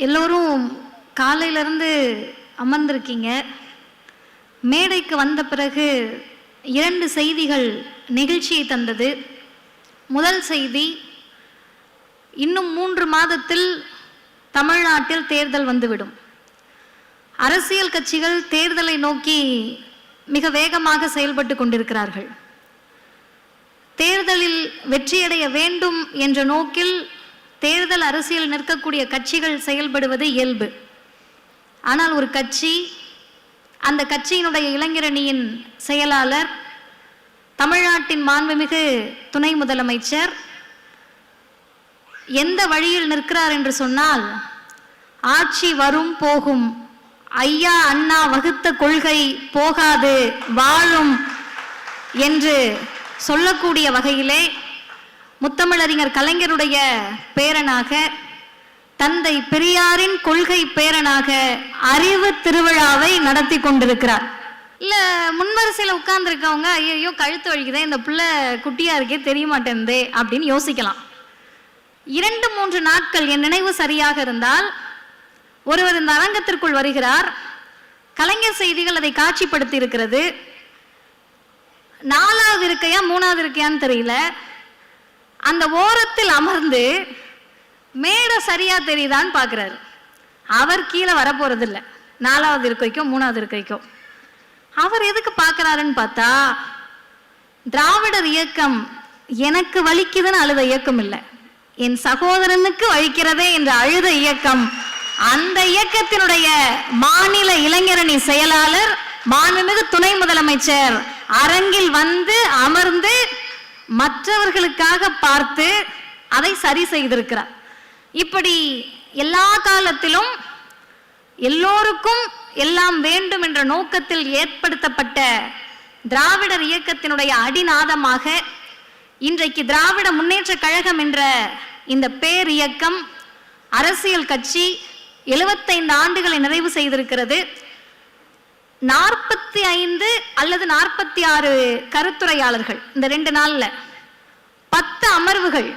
எல்லோரும் காலையிலேருந்து அமர்ந்திருக்கீங்க. மேடைக்கு வந்த பிறகு 2 செய்திகள் நெகிழ்ச்சியை தந்தது. முதல் செய்தி, இன்னும் 3 மாதத்தில் தமிழ்நாட்டில் தேர்தல் வந்துவிடும். அரசியல் கட்சிகள் தேர்தலை நோக்கி மிக வேகமாக செயல்பட்டு கொண்டிருக்கிறார்கள். தேர்தலில் வெற்றியடைய வேண்டும் என்ற நோக்கில் தேர்தல் அரசியல் நிற்கக்கூடிய கட்சிகள் செயல்படுவது இயல்பு. ஆனால் ஒரு கட்சி, அந்த கட்சியினுடைய இளைஞரணியின் செயலாளர், தமிழ்நாட்டின் மாண்புமிகு துணை முதலமைச்சர் எந்த வழியில் நிற்கிறார் என்று சொன்னால், ஆட்சி வரும் போகும், ஐயா அண்ணா வகுத்த கொள்கை போகாது வாழும் என்று சொல்லக்கூடிய வகையிலே முத்தமிழறிஞர் கலைஞருடைய பேரனாக, தந்தை பெரியாரின் கொள்கை பேரனாக அறிவு திருவிழாவை நடத்தி கொண்டிருக்கிறார். இல்ல முன்வரிசையில் உட்கார்ந்துருக்கவங்க, ஐயோ கழுத்து வலிக்குதே, இந்த பிள்ளை குட்டியா இருக்கே தெரிய மாட்டேந்தே அப்படின்னு யோசிக்கலாம். 2-3 நாட்கள் என் நினைவு சரியாக இருந்தால் ஒருவர் இந்த அரங்கத்திற்குள் வருகிறார். கலைஞர் செய்திகள் அதை காட்சிப்படுத்தி இருக்கிறது. 4வது இருக்கையா 3வது இருக்கையான்னு தெரியல, அந்த ஓரத்தில் அமர்ந்து மேடை சரியா தெரியுதான்னு பார்க்குறாரு. அவர் கீழே வரப்போறது இல்லை, 4வது இருக்கைக்கோ 3வது இருக்கைக்கோ. அவர் எதுக்கு பார்க்குறாருன்னு பார்த்தா, திராவிடர் இயக்கம் எனக்கு வலிக்குதுன்னு அழுத இயக்கம் இல்லை, என் சகோதரனுக்கு வலிக்கிறதே என்று அழுத இயக்கம். அந்த இயக்கத்தினுடைய மாநில இளைஞரணி செயலாளர் மாண்புமிகு துணை முதலமைச்சர் அரங்கில் வந்து அமர்ந்து மற்றவர்களுக்காக பார்த்து அதை சரி செய்திருக்கிறார். இப்படி எல்லா காலத்திலும் எல்லோருக்கும் எல்லாம் வேண்டும் என்ற நோக்கத்தில் ஏற்படுத்தப்பட்ட திராவிடர் இயக்கத்தினுடைய அடிநாதமாக இன்றைக்கு திராவிட முன்னேற்ற கழகம் என்ற இந்த பேர் இயக்கம், அரசியல் கட்சி 75 ஆண்டுகளை நிறைவு செய்திருக்கிறது. 45 அல்லது 46 கருத்துரையாளர்கள் இந்த 2 நாள்ல, 10 அமர்வுகள்,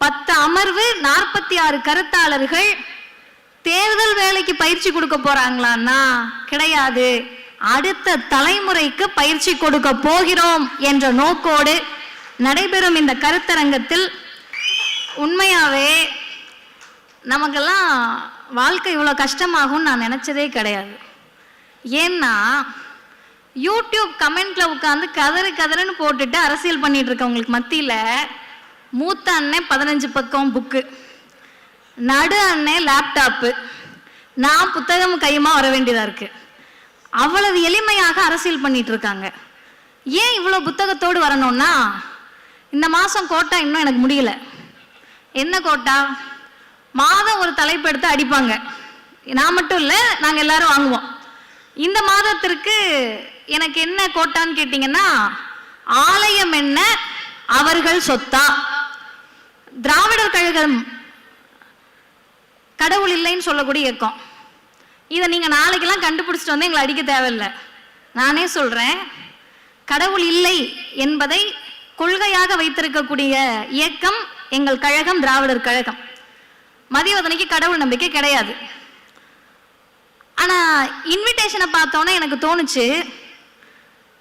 10 அமர்வு, 46 கருத்தாளர்கள். தேர்தல் வேலைக்கு பயிற்சி கொடுக்க போறாங்களான்னா கிடையாது, அடுத்த தலைமுறைக்கு பயிற்சி கொடுக்க போகிறோம் என்ற நோக்கோடு நடைபெறும் இந்த கருத்தரங்கத்தில் உண்மையாவே நமக்கெல்லாம் வாழ்க்கை இவ்வளோ கஷ்டமாகும்னு நான் நினைச்சதே கிடையாது. ஏன்னா யூடியூப் கமெண்ட்ல உட்காந்து கதறுன்னு போட்டுட்டு அரசியல் பண்ணிட்டு இருக்கவங்களுக்கு மத்தியில் மூத்த அண்ணன் 15 பக்கம் புக்கு, நடு அண்ணன் லேப்டாப்பு, நான் புத்தகம் கையுமா வர வேண்டியதா இருக்கு. அவ்வளவு எளிமையாக அரசியல் பண்ணிட்டு இருக்காங்க. ஏன் இவ்வளோ புத்தகத்தோடு வரணும்னா, இந்த மாதம் கோட்டா இன்னும் எனக்கு முடியல. என்ன கோட்டா? மாதம் ஒரு தலைப்பு எடுத்து அடிப்பாங்க. நான் மட்டும் இல்லை, நாங்கள் எல்லாரும் வாங்குவோம். இந்த மாதத்திற்கு எனக்கு என்ன கோட்டான்னு கேட்டீங்கன்னா, ஆலயம் என்ன அவர்கள் சொத்தா? திராவிடர் கழகம் கடவுள் இல்லைன்னு சொல்லக்கூடிய இயக்கம். இதை நீங்க நாளைக்கெல்லாம் கண்டுபிடிச்சிட்டு வந்து எங்களை அடிக்க தேவையில்லை. நானே சொல்றேன், கடவுள் இல்லை என்பதை கொள்கையாக வைத்திருக்கக்கூடிய இயக்கம் எங்கள் கழகம், திராவிடர் கழகம். மதிவதனைக்கு கடவுள் நம்பிக்கை கிடையாது. ஆனா இன்விடேஷனை பார்த்தோன்னே எனக்கு தோணுச்சு,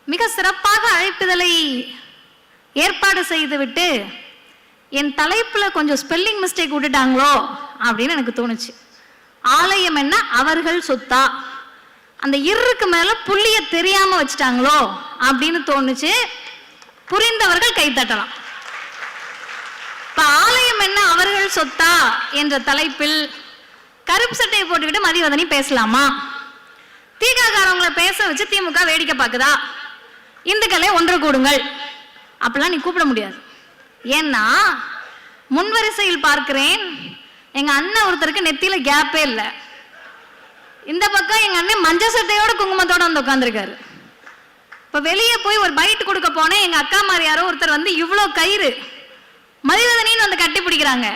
மிக சிறப்பாக அழைப்புதலை ஏற்பாடு செய்துவிட்டு என் தலைப்புல கொஞ்சம் ஸ்பெல்லிங் மிஸ்டேக் விட்டுட்டாங்களோ அப்படின்னு எனக்கு தோணுச்சு. ஆலயம் என்ன அவர்கள் சொத்தா, அந்த இருக்கு மேல புள்ளிய தெரியாம வச்சுட்டாங்களோ அப்படின்னு தோணுச்சு. புரிந்தவர்கள் கைத்தட்டலாம். இப்ப ஆலயம் என்ன அவர்கள் சொத்தா என்ற தலைப்பில் கருப்பு சட்டையை போட்டுக்கிட்டு மதிவதனி பேசலாமா? திகாரவங்களை பேச வச்சு திமுக வேடிக்கை பார்க்குதா? இந்துக்களே ஒன்று கூடுங்கள் அப்படிலாம் நீ கூப்பிட முடியாது. ஏன்னா முன்வரிசையில் பார்க்கிறேன், எங்க அண்ணன் ஒருத்தருக்கு நெத்தியில கேப்பே இல்லை. இந்த பக்கம் எங்க அண்ணன் மஞ்சள் சட்டையோட குங்குமத்தோட வந்து உட்காந்துருக்காரு. இப்ப வெளியே போய் ஒரு பைட் கொடுக்க போனேன், எங்க அக்கா மாதிரி யாரோ ஒருத்தர் வந்து இவ்வளோ கயிறு மதிவதனின்னு வந்து கட்டி பிடிக்கிறாங்க.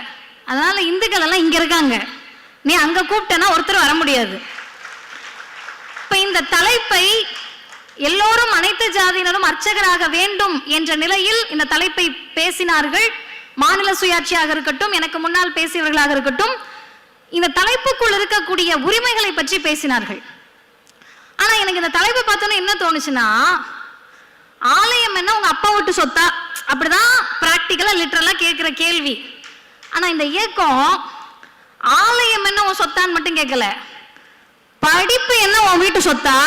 அதனால இந்துக்கள் எல்லாம் இங்க இருக்காங்க, நீ அங்க கூப்பிட்டனா ஒருத்தர் வர முடியாது. இப்ப இந்த தலைப்பை எல்லோரும், அனைத்து ஜாதியினரும் அர்ச்சகராக வேண்டும் என்ற நிலையில் இந்த தலைப்பை பேசினார்கள். மாநில சுயாட்சியாக இருக்கட்டும், எனக்கு முன்னால் பேசியவர்களாக இருக்கட்டும், இந்த தலைப்புக்குள் இருக்கக்கூடிய உரிமைகளை பற்றி பேசினார்கள். ஆனா எனக்கு இந்த தலைப்பை பார்த்தோன்னே என்ன தோணுச்சுன்னா, ஆலயம் என்ன உங்க அப்பா விட்டு சொத்தா? அப்படிதான் பிராக்டிக்கலா லிட்டரலா கேட்கிற கேள்வி. ஆனா இந்த இயக்கம் ஆலயம் என்ன உன் சொத்தான்னு மட்டும் கேட்கல, படிப்பு என்ன உன் வீட்டு சொத்தா,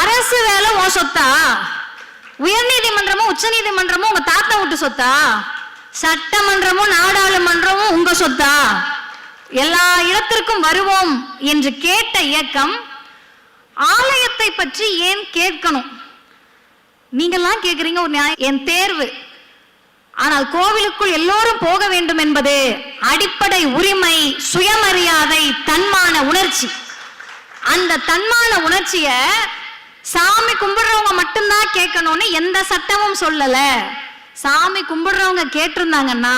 அரசு வேலை உன் சொத்தா, உயர்நீதிமன்றமும் உச்ச நீதிமன்றமும் உங்க தாத்தா விட்டு சொத்தா, சட்டமன்றமும் நாடாளுமன்றமும் உங்க சொத்தா, எல்லா இடத்திற்கும் வருவோம் என்று கேட்ட இயக்கம் ஆலயத்தை பற்றி ஏன் கேட்கணும்? நீங்கெல்லாம் கேட்குறீங்க ஒரு நியாயம், என் தேர்வு. ஆனால் கோவிலுக்குள் எல்லோரும் போக வேண்டும் என்பது அடிப்படை உரிமை, சுயமரியாதை, தன்மான உணர்ச்சி. அந்த தன்மான உணர்ச்சிய சாமி கும்பிடுறவங்க மட்டும்தான் கேட்கணும்னு எந்த சட்டமும் சொல்லல. சாமி கும்பிடுறவங்க கேட்டிருந்தாங்கன்னா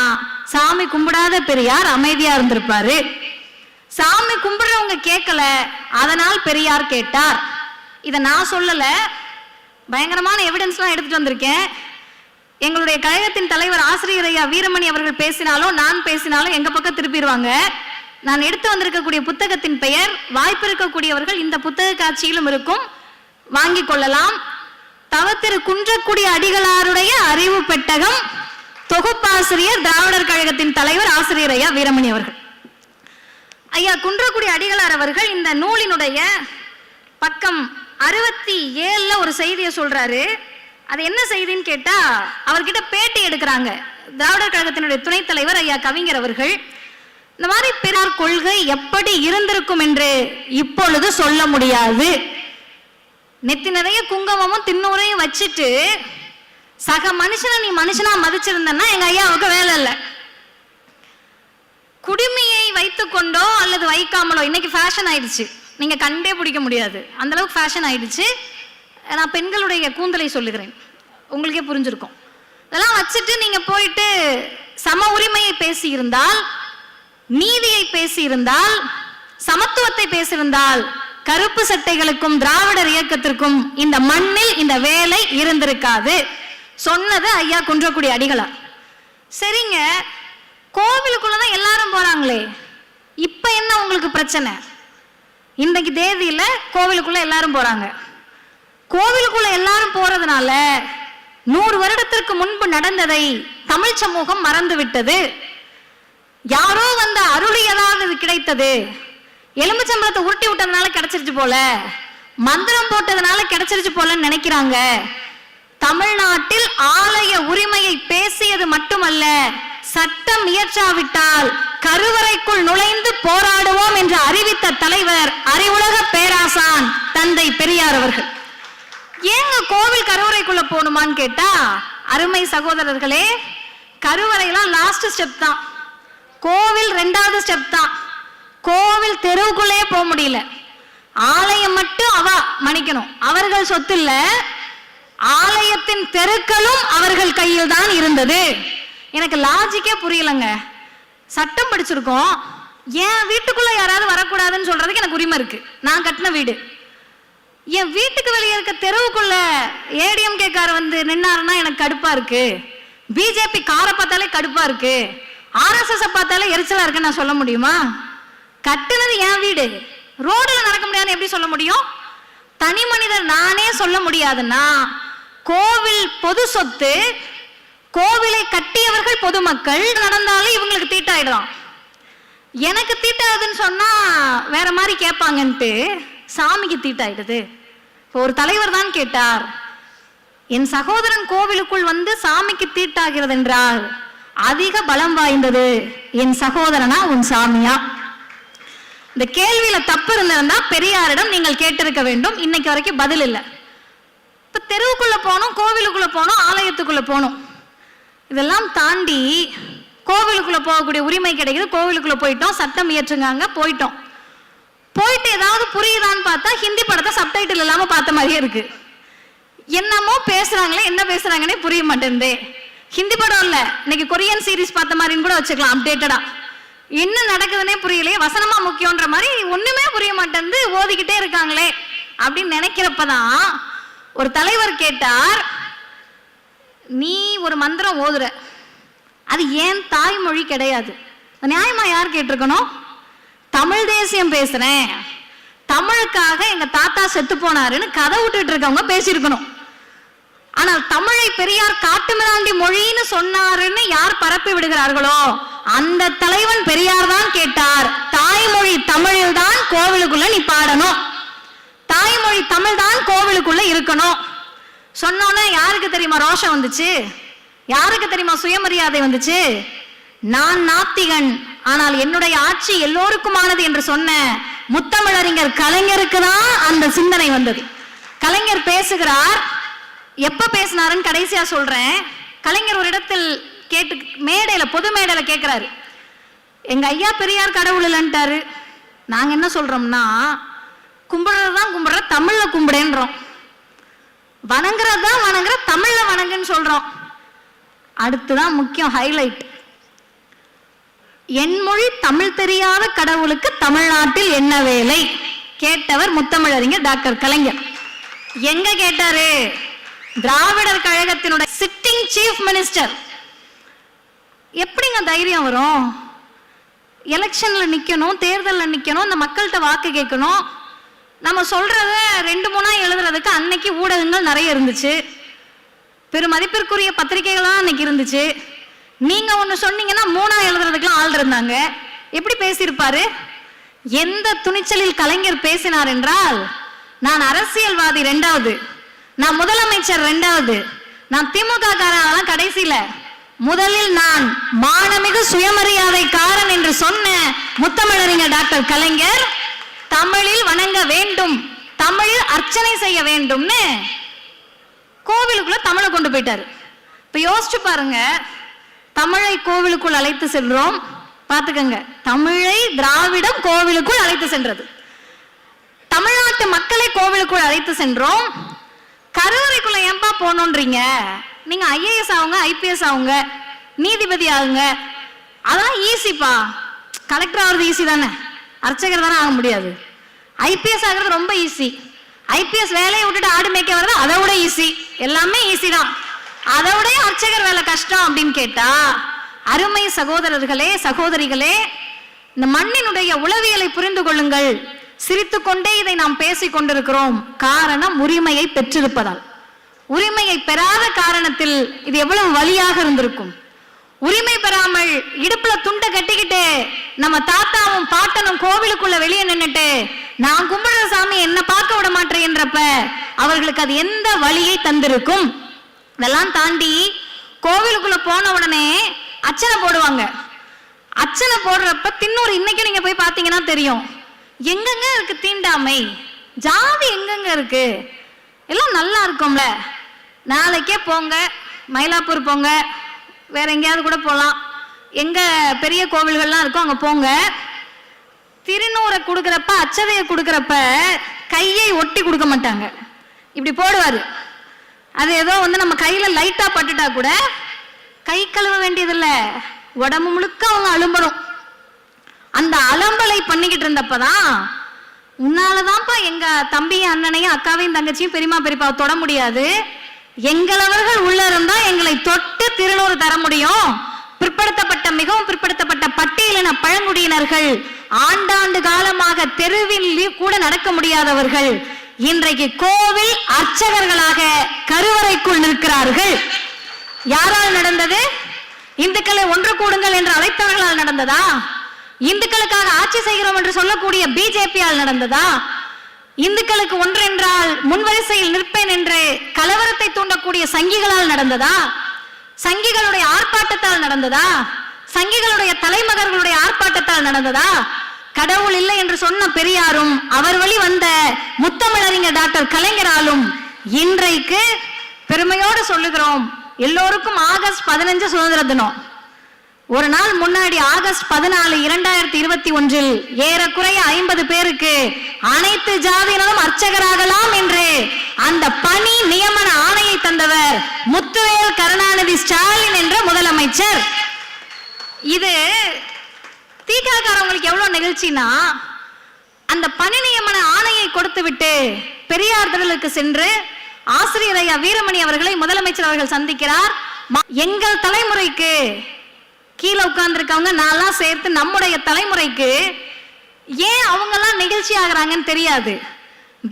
சாமி கும்பிடாத பெரியார் அமைதியா இருந்திருப்பாரு. சாமி கும்பிடுறவங்க கேட்கல, அதனால் பெரியார் கேட்டார். இதை நான் சொல்லல, பயங்கரமான எவிடன்ஸ்லாம் எடுத்துட்டு வந்திருக்கேன். எங்களுடைய கழகத்தின் தலைவர் ஆசிரியர் ஐயா வீரமணி அவர்கள் பேசினாலும் நான் பேசினாலும் எங்க பக்கம் திருப்பிடுவாங்க. நான் எடுத்து வந்திருக்கக்கூடிய புத்தகத்தின் பெயர், வாய்ப்பு இருக்கக்கூடியவர்கள் இந்த புத்தக காட்சியிலும் இருக்கும், வாங்கிக் கொள்ளலாம். தவத்திரு குன்றக்குடி அடிகளாருடைய அறிவு பெட்டகம், தொகுப்பாசிரியர் திராவிடர் கழகத்தின் தலைவர் ஆசிரியர் ஐயா வீரமணி அவர்கள். ஐயா குன்றக்குடி அடிகளார் அவர்கள் இந்த நூலினுடைய பக்கம் 67ல ஒரு செய்தியை சொல்றாரு. அது என்ன செய்தின்னு கேட்டா, அவர்கிட்ட பேட்டி எடுக்கிறாங்க திராவிடர் கழகத்தினுடைய துணைத் தலைவர் ஐயா கவிஞர் அவர்கள். இந்த மாதிரி பெரியார் கொள்கை எப்படி இருந்திருக்கும் என்று இப்பொழுது சொல்ல முடியாது. நெத்தி நிறைய குங்குமமும் திண்ணூரையும் வச்சுட்டு சக மனுஷனை நீ மனுஷனா மதிச்சிருந்தன்னா எங்க ஐயாவுக்கு வேலை இல்லை. குடுமையை வைத்துக்கொண்டோ அல்லது வைக்காமலோ, இன்னைக்கு ஃபேஷன் ஆயிடுச்சு, நீங்க கண்டே பிடிக்க முடியாது, அந்த அளவுக்கு ஃபேஷன் ஆயிடுச்சு. நான் பெண்களுடைய கூந்தலை சொல்லுகிறேன், உங்களுக்கே புரிஞ்சிருக்கும். இதெல்லாம் வச்சுட்டு நீங்க போயிட்டு சம உரிமையை பேசியிருந்தால், நீதியை பேசியிருந்தால், சமத்துவத்தை பேசியிருந்தால், கருப்பு சட்டைகளுக்கும் திராவிடர் இயக்கத்திற்கும் இந்த மண்ணில் இந்த வேலை இருந்திருக்காது. சொன்னது ஐயா குன்றக்குடி அடிகளார். சரிங்க, கோவிலுக்குள்ளதான் எல்லாரும் போறாங்களே, இப்ப என்ன உங்களுக்கு பிரச்சனை? இன்றைக்கு தேதியில கோவிலுக்குள்ள எல்லாரும் போறாங்க. கோவிலுக்குள்ள எல்லாரும் போறதுனால 100 வருடத்திற்கு முன்பு நடந்ததை தமிழ் சமூகம் மறந்து விட்டது. யாரோ வந்த அருளியதாவது கிடைத்தது, எலும்புச்சம்பளத்தை உருட்டி விட்டதுனால கிடைச்சிருச்சு போல, மந்திரம் போட்டதுனால கிடைச்சிருச்சு போலன்னு நினைக்கிறாங்க. தமிழ்நாட்டில் ஆலய உரிமையை பேசியது மட்டுமல்ல, சட்டம் இயற்றாவிட்டால் கருவறைக்குள் நுழைந்து போராடுவோம் என்று அறிவித்த தலைவர் அறிவுலக பேராசான் தந்தை பெரியார் அவர்கள். ஏங்க கோவில் கருவறைக்குள்ள போகணுமான்னு கேட்டா, அருமை சகோதரர்களே, கருவறைலாம் லாஸ்ட் ஸ்டெப் தான், கோவில் 2வது ஸ்டெப் தான். கோவில் தெருவுக்குள்ளே போக முடியல, ஆலயம் மட்டும் மன்னிக்கணும், அவர்கள் சொத்து இல்ல, ஆலயத்தின் தெருக்களும் அவர்கள் கையில் தான் இருந்தது. எனக்கு லாஜிக்கே புரியலங்க. சட்டம் படிச்சிருக்கோம், என் வீட்டுக்குள்ள யாராவது வரக்கூடாதுன்னு சொல்றதுக்கு எனக்கு உரிமை இருக்கு. நான் கட்டின வீடு, என் வீட்டுக்கு வெளியே இருக்க தெருவுக்குள்ள ஏடிஎம்கே கார் வந்து நின்னாருன்னா எனக்கு கடுப்பா இருக்கு, பிஜேபி காரை பார்த்தாலே கடுப்பா இருக்கு, ஆர்எஸ்எஸ் பார்த்தாலே எரிச்சலா இருக்குன்னு நான் சொல்ல முடியுமா? கட்டுனது என் வீடு, ரோடுல நடக்க முடியாதுன்னு எப்படி சொல்ல முடியும்? தனி மனிதர் நானே சொல்ல முடியாதுன்னா, கோவில் பொது சொத்து, கோவிலை கட்டியவர்கள் பொதுமக்கள், நடந்தாலும் இவங்களுக்கு தீட்டாயிடும். எனக்கு தீட்டாதுன்னு சொன்னா வேற மாதிரி கேட்பாங்கன்ட்டு சாமிக்கு தீட்டாயிடுது. இப்போ ஒரு தலைவர் தான் கேட்டார், என் சகோதரன் கோவிலுக்குள் வந்து சாமிக்கு தீட்டாகிறது என்றால் அதிக பலம் வாய்ந்தது என் சகோதரனா உன் சாமியா? இந்த கேள்வியில தப்பு இருந்திருந்தா பெரியாரிடம் நீங்கள் கேட்டிருக்க வேண்டும். இன்னைக்கு வரைக்கும் பதில் இல்லை. இப்ப தெருவுக்குள்ள போனோம், கோவிலுக்குள்ள போனோம், ஆலயத்துக்குள்ள போனோம், இதெல்லாம் தாண்டி கோவிலுக்குள்ள போகக்கூடிய உரிமை கிடைக்குது. கோவிலுக்குள்ள போயிட்டோம், சட்டம் இயற்றுங்க, போயிட்டோம். போயிட்டு ஏதாவது புரியுதான்னு பார்த்தா ஹிந்தி படத்தை சப்டைட்டில் இல்லாம பார்த்த மாதிரியே இருக்கு. என்னமோ பேசுறாங்களே, என்ன பேசுறாங்கன்னே புரிய மாட்டேங்குது. ஹிந்தி படம் இல்ல, இன்னைக்கு கொரியன் சீரிஸ் பார்த்த மாதிரின்னு கூட வச்சுக்கலாம், அப்டேட்டடா. என்ன நடக்குதுன்னே புரியலையே, வசனமா முக்கியன்ற மாதிரி ஒண்ணுமே புரிய மாட்டேங்குது, ஓதிக்கிட்டே இருக்காங்களே அப்படின்னு நினைக்கிறப்பதான் ஒரு தலைவர் கேட்டார், நீ ஒரு மந்திரம் ஓதுற, அது ஏன் தாய்மொழி கிடையாது, நியாயமா யார் கேட்டிருக்கணும்? தமிழ் தேசியம் பேசுறேன், தமிழுக்காக எங்க தாத்தா செத்து போனாருன்னு கதை விட்டுட்டு இருக்கவங்க பேசியிருக்கணும். ஆனால் தமிழை பெரியார் காட்டுமிராண்டி மொழின்னு சொன்னாருன்னு யார் பரப்பி விடுகிறார்களோ அந்த தலைவன் பெரியார் தான் கேட்டார், தாய்மொழி தமிழில் தான் கோவிலுக்குள்ள நீ பாடணும், தாய்மொழி தமிழ் தான் கோவிலுக்குள்ள இருக்கணும் சொன்னோன்னே யாருக்கு தெரியுமா ரோஷம் வந்துச்சு? யாருக்கு தெரியுமா சுயமரியாதை வந்துச்சு? நான் நாத்திகன், ஆனால் என்னுடைய ஆட்சி எல்லோருக்குமானது என்று சொன்ன முத்தமிழறிஞர் கலைஞருக்கு தான் அந்த சிந்தனை வந்தது. கலைஞர் பேசுகிறார். எப்ப பேசினாருன்னு கடைசியா சொல்றேன். கலைஞர் ஒரு இடத்தில் கேட்டு மேடையில, பொது மேடையில கேட்கிறாரு, எங்க ஐயா பெரியார் கடவுள் இல்லைன்ட்டாரு. நாங்க என்ன சொல்றோம்னா, கும்பிடுறதுதான் கும்பிடுற, தமிழ்ல கும்பிடுன்றோம். வணங்குறதுதான் வணங்குற, தமிழ்ல வணங்குன்னு சொல்றோம். அடுத்துதான் முக்கியம், ஹைலைட். என் மொழி தமிழ் தெரியாத கடவுளுக்கு தமிழ்நாட்டில் என்ன வேலை கேட்டவர் முத்தமிழறிஞர் டாக்டர் கலைஞர். எங்க கேட்டாரு? திராவிடர் கழகத்தினுடைய சிட்டிங் சீஃப் மினிஸ்டர். எப்படிங்க தைரியம் வரும்? எலெக்ஷன்ல நிக்கணும், தேர்தலில் நிக்கணும், இந்த மக்கள்கிட்ட வாக்கு கேட்கணும். நம்ம சொல்றத 2-3 எழுதுறதுக்கு அன்னைக்கு ஊடகங்கள் நிறைய இருந்துச்சு, பெருமதிப்பிற்குரிய பத்திரிகைகள்லாம் அன்னைக்கு இருந்துச்சு. நீங்க ஒண்ணு சொன்னீங்கன்னா 3 எழுதுறதுக்குலாம் ஆள் இருந்தாங்க. எப்படி பேசியிருப்பாரு? எந்த துணிச்சலில் கலைஞர் பேசினார் என்றால், நான் அரசியல்வாதி 2வது, நான் முதலமைச்சர் 2வது, நான் திமுக காரன் கடைசியில, முதலில் நான் மானமிகு சுயமரியாதைக்காரன் என்று சொன்ன முத்தமிழறிஞர் டாக்டர் கலைஞர் தமிழில் வணங்க வேண்டும், தமிழில் அர்ச்சனை செய்ய வேண்டும்னு கோவிலுக்குள்ள தமிழை கொண்டு போயிட்டாரு. இப்ப யோசிச்சு பாருங்க, தமிழை கோவிலுக்குள் அழைத்து செல்றோம். பாத்துக்கங்க, தமிழை திராவிடம் கோவிலுக்குள் அழைத்து சென்றது. தமிழ்நாட்டு மக்களை கோவிலுக்குள் அழைத்து சென்றோம். கருவறைக்குள்ள ஏன்பா போனோன்றீங்க? நீங்க IAS ஆகுங்க, IPS ஆகுங்க, நீதிபதி ஆகுங்க, அதான் ஈஸிப்பா. கலெக்டர் ஆகுறது ஈஸி தானே, அர்ச்சகர் தானே ஆக முடியாது. IPS ஆகிறது ரொம்ப ஈஸி. IPS வேலையை விட்டுட்டு ஆடு மேய்க்க வர்றது அதை விட ஈஸி. எல்லாமே ஈஸி தான், அதை விட அர்ச்சகர் வேலை கஷ்டம் அப்படின்னு கேட்டா, அருமை சகோதரர்களே, சகோதரிகளே, இந்த மண்ணினுடைய உளவியலை புரிந்து கொள்ளுங்கள். சிரித்துக்கொண்டே இதை நாம் பேசிக் கொண்டிருக்கிறோம். காரணம் உரிமையை பெற்றிருப்பதால். உரிமையை பெறாத காரணத்தில் இது எவ்வளவு வலியாக இருந்திருக்கும். உரிமை பெறாமல் இடுப்புல துண்டை கட்டிக்கிட்டு நம்ம தாத்தாவும் பாட்டனும் கோவிலுக்குள்ள வெளியே நின்னுட்டு நான் கும்பிடுற சாமி என்ன பார்க்க விட மாட்டேன்றப்ப அவர்களுக்கு அது எந்த வலியை தந்திருக்கும். இதெல்லாம் தாண்டி கோவிலுக்குள்ள போன உடனே அர்ச்சனை போடுவாங்க. அர்ச்சனை போடுறப்ப தின்னூறு இன்னைக்கு நீங்க போய் பாத்தீங்கன்னா தெரியும், எங்கெங்க இருக்கு தீண்டாமை, ஜாதி எங்கெங்க இருக்கு, எல்லாம் நல்லா இருக்கும்ல. நாளைக்கே போங்க, மயிலாப்பூர் போங்க, வேற எங்கேயாவது கூட போகலாம், எங்க பெரிய கோவில்கள்லாம் இருக்கும் அங்க போங்க. திருநூறை கொடுக்குறப்ப, அச்சதையை கொடுக்குறப்ப கையை ஒட்டி கொடுக்க மாட்டாங்க, இப்படி போடுவாரு. அது ஏதோ நம்ம கையில லைட்டா பட்டுட்டா கூட கை கழுவ வேண்டியதில்ல, உடம்பு முழுக்க அவங்க அலும்பணும். அந்த அலம்பலை பண்ணிக்கிட்டு இருந்தப்பதான், உன்னாலதான்ப்பா எங்க தம்பியும் அண்ணனையும் அக்காவையும் தங்கச்சியும் பெரியமா பெரியப்பாவை தொட முடியாது, எங்களவர்கள் உள்ள இருந்தா எங்களை தொட்டு திருநூறு தர முடியும். பிற்படுத்தப்பட்ட, மிகவும் பிற்படுத்தப்பட்ட பட்டியலின பழங்குடியினர்கள், ஆண்டாண்டு காலமாக தெருவில் கூட நடக்க முடியாதவர்கள் இன்றைக்கு கோவில் அர்ச்சகர்களாக கருவறைக்குள் நிற்கிறார்கள். யாரால் நடந்தது? இந்துக்களை ஒன்று கூடுங்கள் என்று அழைத்தவர்களால் நடந்ததா? இந்துக்களுக்காக ஆட்சி செய்கிறோம் என்று சொல்லக்கூடிய பிஜேபியால் நடந்ததா? இந்துக்களுக்கு ஒன்றென்றால் முன்வரிசையில் நிற்பேன் என்று கலவரத்தை தூண்டக்கூடிய சங்கிகளால் நடந்ததா? சங்கிகளுடைய ஆர்ப்பாட்டத்தால் நடந்ததா? சங்கிகளுடைய தலைமகர்களுடைய ஆர்ப்பாட்டத்தால் நடந்ததா? கடவுள் இல்லை என்று சொன்ன பெரியாரும் அவர் வழி வந்த முத்தமிழறிஞர் டாக்டர் கலைஞராலும் இன்றைக்கு பெருமையோடு சொல்லுகிறோம். எல்லோருக்கும் ஆகஸ்ட் 15 சுதந்திர தினம். ஒரு நாள் முன்னாடி ஆகஸ்ட் 14, 2021 ஏறக்குறைய 50 பேருக்கு அனைத்து ஜாதியினரும் அர்ச்சகராகலாம் என்று அந்த பணி நியமன ஆணையை தந்தவர் முத்துவேல் கருணாநிதி ஸ்டாலின் என்ற முதலமைச்சர். இது தீகாக்காரவங்களுக்கு எவ்வளவு நிகழ்ச்சினா, அந்த பணி நியமன ஆணையை கொடுத்து விட்டு பெரியார் திடலுக்கு சென்று ஆசிரியர் ஐயா வீரமணி அவர்களை முதலமைச்சர் அவர்கள் சந்திக்கிறார். எங்கள் தலைமுறைக்கு கீழே உட்கார்ந்துருக்கவங்க நான்லாம் சேர்த்து நம்முடைய தலைமுறைக்கு ஏன் அவங்கெல்லாம் நிகழ்ச்சி ஆகுறாங்கன்னு தெரியாது.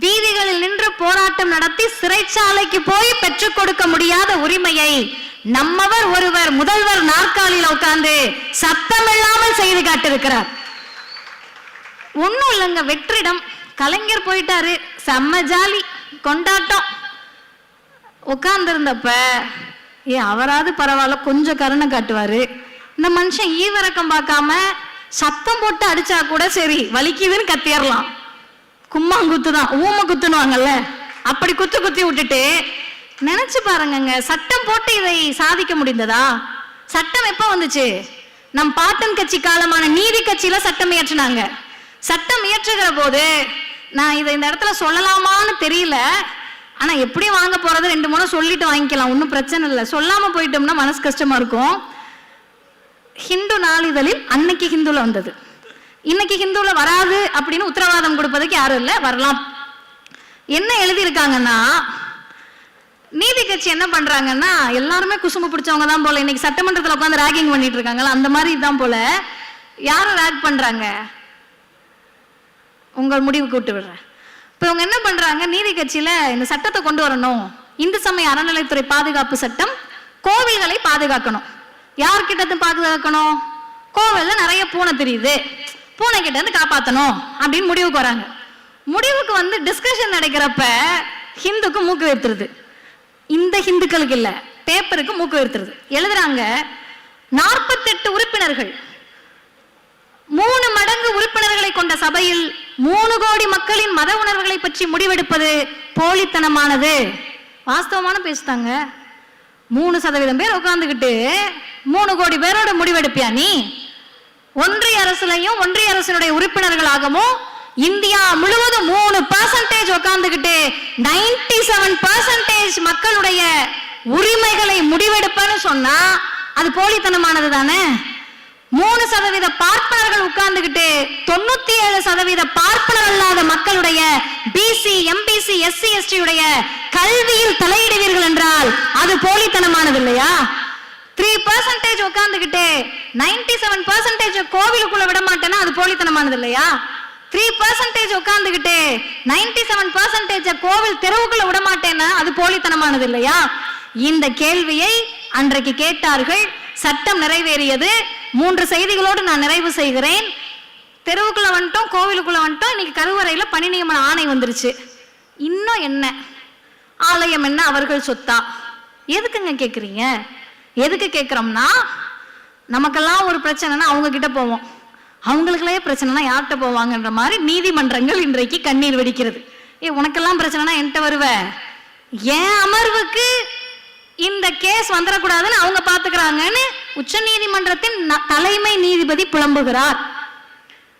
வீதிகளில் நின்று போராட்டம் நடத்தி சிறைச்சாலைக்கு போய் பெற்றுக் கொடுக்க முடியாத உரிமையை நம்மவர் ஒருவர் முதல்வர் நாற்காலியில் உட்கார்ந்து சத்தம் இல்லாமல் செய்து காட்டிருக்கிறார். ஒன்னும் இல்லைங்க, வெற்றிடம். கலைஞர் போயிட்டாரு, செம்ம ஜாலி கொண்டாட்டம். உட்கார்ந்து இருந்தப்ப அவராது பரவாயில்ல, கொஞ்சம் கருணை காட்டுவாரு. இந்த மனுஷன் ஈவிரக்கம் பார்க்காம சத்தம் போட்டு அடிச்சா கூட சரி வலிக்குதுன்னு கத்திரலாம். கும்மாங்குத்து தான், ஊம குத்துனுவாங்கல்ல, அப்படி குத்து குத்தி விட்டுட்டு நினைச்சு பாருங்க, சட்டம் போட்டு இதை சாதிக்க முடிந்ததா? சட்டம் எப்ப வந்துச்சு? நம் பாட்டன் கட்சி காலமான நீதி கட்சியில சட்டம் இயற்றினாங்க. சட்டம் இயற்றுகிற போது நான் இதை இந்த இடத்துல சொல்லலாமான்னு தெரியல, ஆனா எப்படி வாங்க போறது 2 முறை சொல்லிட்டு வாங்கிக்கலாம், ஒன்றும் பிரச்சனை இல்லை. சொல்லாம போயிட்டோம்னா மனசு கஷ்டமா இருக்கும். ஹிந்து நாளிதழில் அன்னைக்கு ஹிந்துல வந்தது, இன்னைக்கு ஹிந்துல வராது அப்படின்னு உத்தரவாதம் கொடுப்பதுக்கு யாரும் இல்லை, வரலாம். என்ன எழுதியிருக்காங்கன்னா, நீதி கட்சி என்ன பண்றாங்கன்னா, எல்லாருமே குசும்பு பிடிச்சவங்க தான் போல, இன்னைக்கு சட்டமன்றத்தில் உட்காந்து ராகிங் பண்ணிட்டு இருக்காங்கல்ல, அந்த மாதிரி தான் போல. யாரும் ராக் பண்றாங்க? உங்கள் முடிவுக்கு விட்டு விடுறேன். இப்போ இவங்க என்ன பண்றாங்க, நீதி கட்சியில இந்த சட்டத்தை கொண்டு வரணும், இந்து சமய அறநிலைத்துறை பாதுகாப்பு சட்டம், கோவில்களை பாதுகாக்கணும். யார்கிட்ட பாதுகாக்கணும்? கோவில்ல நிறைய பூனை தெரியுது, பூனை கிட்ட இருந்து காப்பாற்றணும் அப்படின்னு முடிவுக்கு வராங்க. முடிவுக்கு வந்து டிஸ்கஷன் நடக்கிறப்ப ஹிந்துக்கு மூக்கு வைத்துருது. இந்த ஹிந்துக்களுக்கு இல்ல, பேப்பருக்கு மூக்கு வைத்துருது. எழுதுறாங்க, 48 உறுப்பினர்கள், 3 மடங்கு உறுப்பினர்களை கொண்ட சபையில் 3 கோடி மக்களின் மத உணர்வுகளை பற்றி முடிவெடுப்பது போலித்தனமானது. வாஸ்தவமான பேசுதாங்க. 3% பேர் உட்கார்ந்துகிட்டு 3 கோடி பேரோட முடிவெடுப்பியா நீ? ஒன்றிய அரசுலையும் ஒன்றிய அரசினுடைய உறுப்பினர்களாகவும் இந்தியா முழுவதும் 3% உட்கார்ந்துகிட்டு 97% மக்களுடைய உரிமைகளை முடிவெடுப்பன்னு சொன்னா அது போலித்தனமானது தானே. 3% பார்ப்பனர்கள் உட்கார்ந்துகிட்டு 97% பார்ப்பனர் அல்லாத மக்களுடைய பிசி, எம்பிசி, எஸ்சி, எஸ்டி உடைய கல்வியில் தலையிடுவீர்கள் என்றால் அது போலித்தனமானது இல்லையா? 3% உட்கார்ந்துகிட்டு 97% கோவிலுக்குள்ள விட மாட்டேன்னா அது போலித்தனமானது இல்லையா? 3% உட்கார்ந்துகிட்டு 97% கோவில் தெருவுக்குள்ள விட மாட்டேன்னா அது போலித்தனமானது இல்லையா? இந்த கேள்வியை அன்றைக்கு கேட்டார்கள். சட்டம் நிறைவேறியது. 3 செய்திகளோடு நான் நிறைவு செய்கிறேன். தெருவுக்குள்ள வந்துட்டோம், கோவிலுக்குள்ள வந்துட்டோம், இன்னைக்கு கருவறையில பணி நியமன ஆணை வந்துருச்சு. இன்னும் என்ன? ஆலயம் என்ன அவர்கள் சொத்தா? எதுக்குங்க கேட்குறீங்க? எதுக்கு கேட்குறோம்னா, நமக்கெல்லாம் ஒரு பிரச்சனைனா அவங்க கிட்ட போவோம், அவங்களுக்குள்ளே பிரச்சனைனா யார்கிட்ட போவாங்கன்ற மாதிரி நீதிமன்றங்கள் இன்றைக்கு கண்ணீர் வெடிக்கிறது. உனக்கெல்லாம் பிரச்சனைனா என்கிட்ட வருவ, ஏன் அமர்வுக்கு இந்த கேஸ் வந்துடக்கூடாதுன்னு அவங்க பார்த்துக்கிறாங்கன்னு உச்ச நீதிமன்றத்தின் தலைமை நீதிபதி புலம்புகிறார்.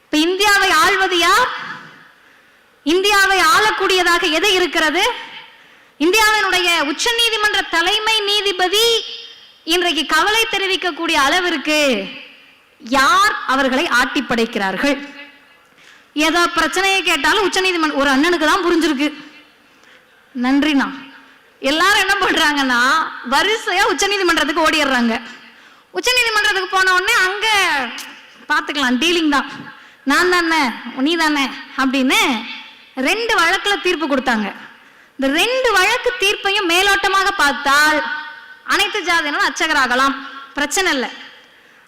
இப்ப இந்தியாவை ஆள்வது யார்? இந்தியாவை ஆளக்கூடியதாக எது இருக்கிறது? இந்தியாவினுடைய உச்ச நீதிமன்ற தலைமை நீதிபதி இன்றைக்கு கவலை தெரிவிக்கக்கூடிய அளவிற்கு யார் அவர்களை ஆட்டி படைக்கிறார்கள்? ஏதோ பிரச்சனையை கேட்டாலும் உச்ச நீதிமன்றம் ஒரு அண்ணனுக்கு தான் புரிஞ்சிருக்கு. நன்றிண்ணா. எல்லாரும் என்ன பண்றாங்கன்னா வரிசையா உச்ச நீதிமன்றத்துக்கு ஓடிடுறாங்க. உச்ச நீதிமன்றத்துக்கு போன உடனே அங்க பாத்துக்கலாம், டீலிங் தான், நான் தானே நீ தானே அப்படின்னு 2 வழக்குல தீர்ப்பு கொடுத்தாங்க. இந்த 2 வழக்கு தீர்ப்பையும் மேலோட்டமாக பார்த்தால் அனைத்து ஜாதியினரும் அர்ச்சகராகலாம், பிரச்சனை இல்லை.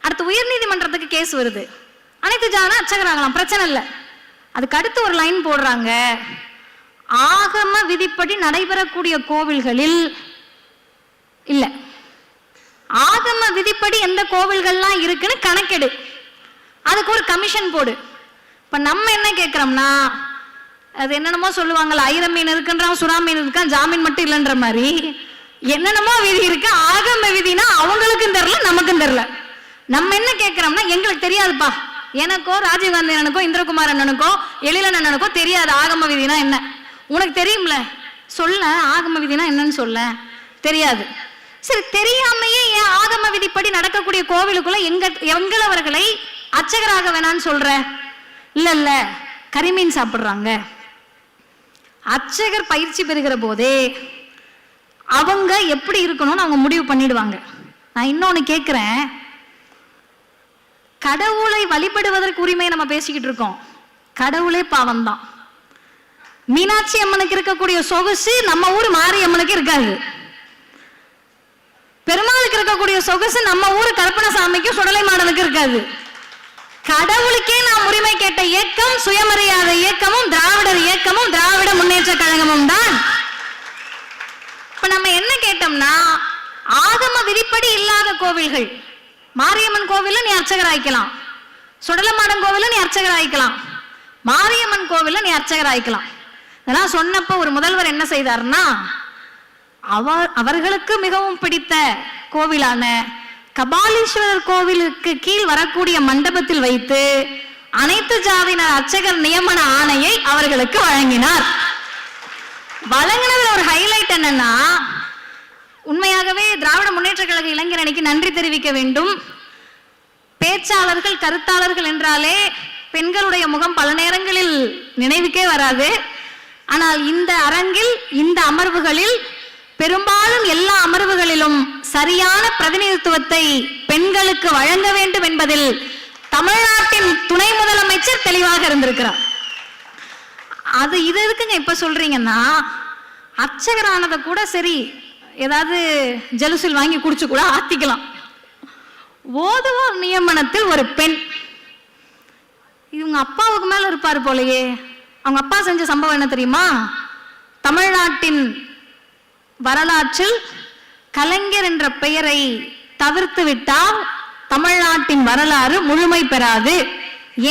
அடுத்து உயர் நீதிமன்றத்துக்கு கேஸ் வருது, அனைத்து ஜாதியினரும் அர்ச்சகராகலாம், பிரச்சனை இல்லை. அதுக்கு அடுத்து ஒரு லைன் போடுறாங்க, ஆகம விதிப்படி நடைபெறக்கூடிய கோவில்களில் இல்ல, ஆகம விதிப்படி எந்த கோவில்கள்லாம் இருக்குன்னு கணக்கெடு, அதுக்கு ஒரு கமிஷன் போடு. இப்ப நம்ம என்ன கேட்கிறோம்னா, அது என்னென்னமோ சொல்லுவாங்கல்ல, 1000 மீன் இருக்குன்றான், சுறா மீன் இருக்கான், ஜாமீன் மட்டும் இல்லைன்ற மாதிரி என்னென்னமோ விதி இருக்கு. ஆகம விதினா அவங்களுக்கும் தெரியல, நமக்கும் தெரியல. நம்ம என்ன கேட்கிறோம்னா, எங்களுக்கு தெரியாதுப்பா, எனக்கோ ராஜீவ்காந்தி அண்ணனுக்கோ இந்திரகுமார் அண்ணனுக்கோ எழிலன் அண்ணனுக்கோ தெரியாது ஆகம விதினா என்ன. உனக்கு தெரியும்ல, சொல்ல ஆகம விதினா என்னன்னு சொல்ல தெரியாது. சரி, தெரியாமையே ஏன் ஆகம விதிப்படி நடக்கக்கூடிய கோவிலுக்குள்ள எங்களவர்களை அர்ச்சகராக வேணான்னு சொல்ற? இல்ல இல்ல, கரிமீன் சாப்பிடுறாங்க. அர்ச்சகர் பயிற்சி பெறுகிற போதே அவங்க எப்படி இருக்கணும்னு அவங்க முடிவு பண்ணிடுவாங்க. நான் இன்னொன்னு கேட்கிறேன், கடவுளை வழிபடுவதற்கு உரிமை நம்ம பேசிக்கிட்டு இருக்கோம், கடவுளே பாவம்தான். மீனாட்சி அம்மனுக்கு இருக்கக்கூடிய சொகுசு நம்ம ஊர் மாரியம்மனுக்கு இருக்காது. பெருமாளுக்கு இருக்கக்கூடிய சொகுசு நம்ம ஊர் கருப்பணசாமிக்கும் சுடலை மாடனுக்கு இருக்காது. கடவுளுக்கே நாம் உரிமை கேட்ட இயக்கம் சுயமரியாதை இயக்கமும் திராவிடர் இயக்கமும் திராவிட முன்னேற்ற கழகமும் தான். இப்ப நம்ம என்ன கேட்டோம்னா, ஆகம விதிப்படி இல்லாத கோவில்கள், மாரியம்மன் கோவில நீ அர்ச்சகர் ஆயிக்கலாம், சுடலமாடன் கோவில நீ அர்ச்சகர் ஆயிக்கலாம், மாரியம்மன் கோவில நீ அர்ச்சகர் ஆயிக்கலாம். இதெல்லாம் சொன்னப்ப ஒரு முதல்வர் என்ன செய்தார்னா, அவர்களுக்கு மிகவும் பிடித்த கோவிலான கபாலீஸ்வரர் கோவிலுக்கு கீழ் வரக்கூடிய மண்டபத்தில் வைத்து அனைத்து ஜாதியினர் அர்ச்சகர் நியமன ஆணையை அவர்களுக்கு வழங்கினார். வழங்கினதுல ஒரு ஹைலைட் என்னன்னா, உண்மையாகவே திராவிட முன்னேற்ற கழக இளைஞர் அணிக்கு நன்றி தெரிவிக்க வேண்டும். பேச்சாளர்கள் கருத்தாளர்கள் என்றாலே பெண்களுடைய முகம் பல நேரங்களில் நினைவுக்கே வராது. ஆனால் இந்த அரங்கில் இந்த அமர்வுகளில் பெரும்பாலும் எல்லா அமர்வுகளிலும் சரியான பிரதிநிதித்துவத்தை பெண்களுக்கு வழங்க வேண்டும் என்பதில் தமிழ்நாட்டின் துணை முதலமைச்சர் தெளிவாக இருந்திருக்கிறார். அது இது எதுக்குங்க இப்ப சொல்றீங்கன்னா, அர்ச்சகரானதை கூட சரி ஏதாவது ஜலுசில் வாங்கி குடிச்சு கூட ஆத்திக்கலாம். ஓதுவார் நியமனத்தில் ஒரு பெண், இவங்க அப்பாவுக்கு மேல இருப்பாரு போலயே. அவங்க அப்பா செஞ்ச சம்பவம் என்ன தெரியுமா? தமிழ்நாட்டின் வரலாற்றில் கலைஞர் என்ற பெயரை தவிர்த்து விட்டால் தமிழ்நாட்டின் வரலாறு முழுமை பெறாது.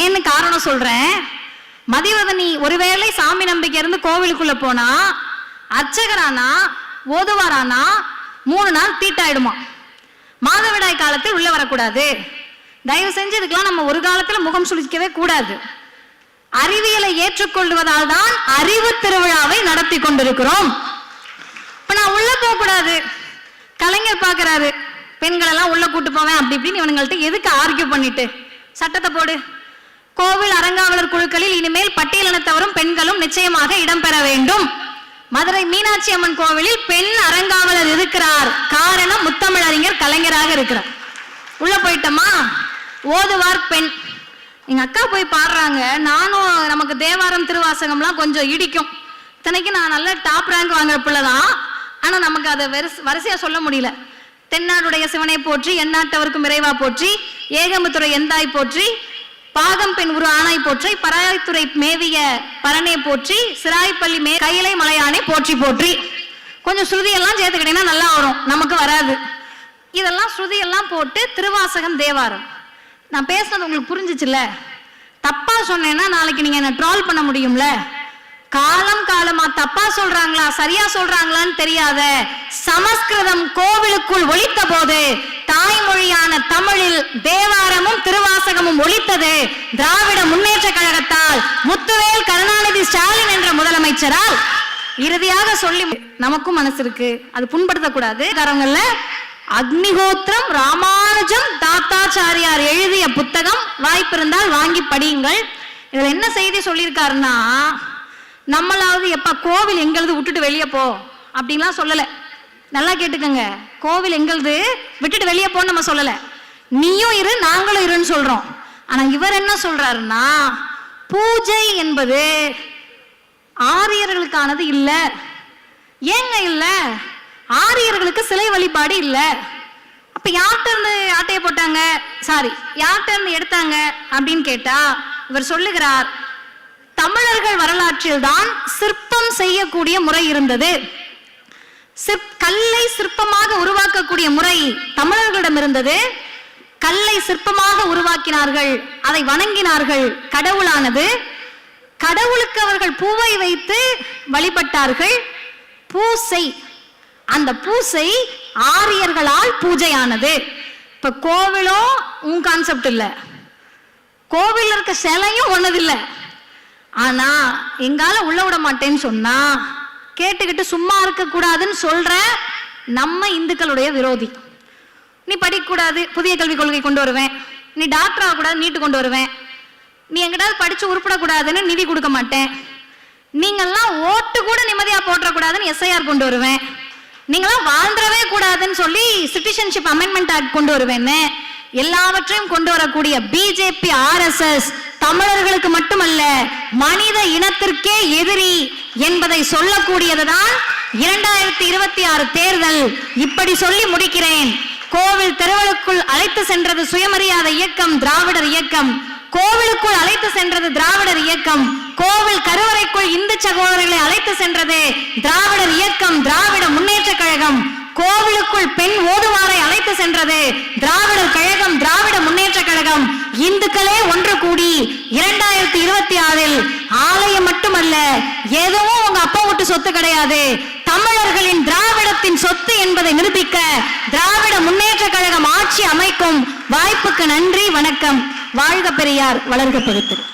ஏன்னு காரணம் சொல்றேன். மதிவதனி ஒருவேளை சாமி நம்பிக்கை இருந்து கோவிலுக்குள்ள போனா, அர்ச்சகரானா ஓதுவாரானா 3 நாள் தீட்டாயிடுமா. மாதவிடாய் காலத்தில் உள்ள வரக்கூடாது. தயவு செஞ்சு இதுக்கெல்லாம் நம்ம ஒரு காலத்துல முகம் சுளிக்கவே கூடாது. அறிவியலை ஏற்றுக்கொள்வதால் தான் அறிவு திருவிழாவை நடத்தி கொண்டிருக்கிறோம். இப்ப நான் உள்ள போக கூடாது, கலைஞர் பாக்குறாரு, பெண்கள் எல்லாம் உள்ள கூட்டு போவேன் அப்படி இப்படின்னு இவனுங்கள்ட்ட எதுக்கு ஆர்கியூ பண்ணிட்டு சட்டத்தை போடு. கோவில் அறங்காவலர் குழுக்களில் இனிமேல் பட்டியலினத்தவரும் பெண்களும் நிச்சயமாக இடம்பெற வேண்டும். மதுரை மீனாட்சி அம்மன் கோவிலில் பெண் அறங்காவலர் இருக்கிறார். காரணம் முத்தமிழறிஞர் கலைஞராக இருக்கிறார். உள்ள போயிட்டோமா, ஓதுவார் பெண். எங்க அக்கா போய் பாடுறாங்க. நானும் நமக்கு தேவாரம் திருவாசகம்லாம் கொஞ்சம் இடிக்கும். இத்தனைக்கு நான் நல்ல டாப் ரேங்க் வாங்குற பிள்ளைதான். ஆனா நமக்கு அதை வரிசையா சொல்ல முடியல. தென்னாடுடைய சிவனை போற்றி, எந்நாட்டவருக்கும் இறைவா போற்றி, ஏகம்பத்துறை எந்தாய் போற்றி, பாகம் பெண் உரு ஆனாய் போற்றி, பராய்த்துறை மேவிய பரனே போற்றி, சிராய்ப்பள்ளி கையிலை மலையானே போற்றி போற்றி. கொஞ்சம் ஸ்ருதி எல்லாம் சேர்த்துக்கிட்டீங்கன்னா நல்லா வரும், நமக்கு வராது. இதெல்லாம் ஸ்ருதி எல்லாம் போட்டு திருவாசகம் தேவாரம். நான் பேசுனது உங்களுக்கு புரிஞ்சிச்சுல்ல? தப்பா சொன்னேன்னா நாளைக்கு நீங்க என்ன ட்ரால் பண்ண முடியும்ல. காலம் காலமா தப்பா சொல்றாங்களா சரியா சொல்றாங்களான்னு தெரியாத சமஸ்கிருதம் கோவிலுக்குள் ஒலித்த போது தாய்மொழியான தமிழில் தேவாரமும் திருவாசகமும் ஒலித்தது திராவிட முன்னேற்ற கழகத்தால், முத்துவேல் கருணாநிதி ஸ்டாலின் என்ற முதலமைச்சரால். இறுதியாக சொல்லி நமக்கும் மனசு இருக்கு, அது புண்படுத்தக்கூடாது. காரங்கள்ல அக்னிஹோத்திரம் ராமானுஜம் தாத்தாச்சாரியார் எழுதிய புத்தகம் வாய்ப்பு இருந்தால் வாங்கி படியுங்கள். இதுல என்ன செய்தி சொல்லியிருக்காருன்னா, நம்மளாவது எப்ப கோவில் எங்களது விட்டுட்டு வெளியே போ அப்படின்லாம் சொல்லல. நல்லா கேட்டுக்கங்க, கோவில் எங்களது விட்டுட்டு வெளியே போன்னு நம்ம சொல்லல. நீயும் இரு நாங்களும் இருன்னு சொல்றோம். ஆனா இவர் என்ன சொல்றாருன்னா, பூஜை என்பது ஆரியர்களுக்கானது இல்ல. ஏங்க இல்ல? ஆரியர்களுக்கு சிலை வழிபாடு இல்ல. அப்ப யார்கிட்ட இருந்து ஆட்டையை போட்டாங்க, சாரி யார்கிட்ட இருந்து எடுத்தாங்க அப்படின்னு கேட்டா இவர் சொல்லுகிறார், தமிழர்கள் வரலாற்றில் தான் சிற்பம் செய்யக்கூடிய முறை இருந்தது. கல்லை சிற்பமாக உருவாக்கக்கூடிய முறை தமிழர்களிடம் இருந்தது. கல்லை சிற்பமாக உருவாக்கினார்கள், அதை வணங்கினார்கள். கடவுளானது, கடவுளுக்கு அவர்கள் பூவை வைத்து வழிபட்டார்கள். பூசை, அந்த பூசை ஆரியர்களால் பூஜையானது. இப்ப கோவிலோ உன் கான்செப்ட் இல்ல, கோவில் இருக்க சிலையும் ஒன்னது இல்ல. ஆனா எங்கால உள்ள விட மாட்டேன்னு சொன்னா கேட்டுக்கிட்டு சும்மா இருக்க கூடாதுன்னு சொல்ற நம்ம இந்துக்களுடைய விரோதி. நீ படிக்க கூடாது, புதிய கல்விக் கொள்கை கொண்டு வருவேன். நீ டாக்டர் ஆகக்கூடாது, நீட்டு கொண்டு வருவேன். நீ எங்கிட்டாவது படிச்சு உருப்படக்கூடாதுன்னு நிதி கொடுக்க மாட்டேன். நீங்கெல்லாம் ஓட்டு கூட நிம்மதியா போட்டக்கூடாதுன்னு எஸ்ஐஆர் கொண்டு வருவேன். நீங்களாம் வாழ்ந்துடவே கூடாதுன்னு சொல்லி சிட்டிசன்ஷிப் அமெண்ட்மெண்ட் ஆக்ட் கொண்டு வருவேன்னு எல்லாவற்றையும் கொண்டு வரக்கூடிய பிஜேபி RSS தமிழர்களுக்கு மட்டுமல்ல மனித இனத்திற்கே எதிரி என்பதை சொல்லக்கூடியதுதான் 2026 தேர்தல். இப்படி சொல்லி முடிக்கிறேன். கோவில் தெருவுக்குள் அழைத்து சென்றது சுயமரியாதை இயக்கம், திராவிடர் இயக்கம். கோவிலுக்குள் அழைத்து சென்றது திராவிடர் இயக்கம். கோவில் கருவறைக்குள் இந்து சகோதரர்களை அழைத்து சென்றது திராவிடர் இயக்கம், திராவிட முன்னேற்ற கழகம். கோவிலுக்குள் பெண் ஓதுவாரை அழைத்து சென்றது திராவிடர் கழகம், திராவிட முன்னேற்ற கழகம். இந்துக்களே ஒன்று கூடி 2026 ஆலயம் மட்டுமல்ல, எதுவும் உங்க அப்பா வீட்டு சொத்து கிடையாது, தமிழர்களின் திராவிடத்தின் சொத்து என்பதை நிரூபிக்க திராவிட முன்னேற்ற கழகம் ஆட்சி அமைக்கும். வாய்ப்புக்கு நன்றி, வணக்கம். வாழ்க பெரியார், வளர்க பகுத்தறிவு.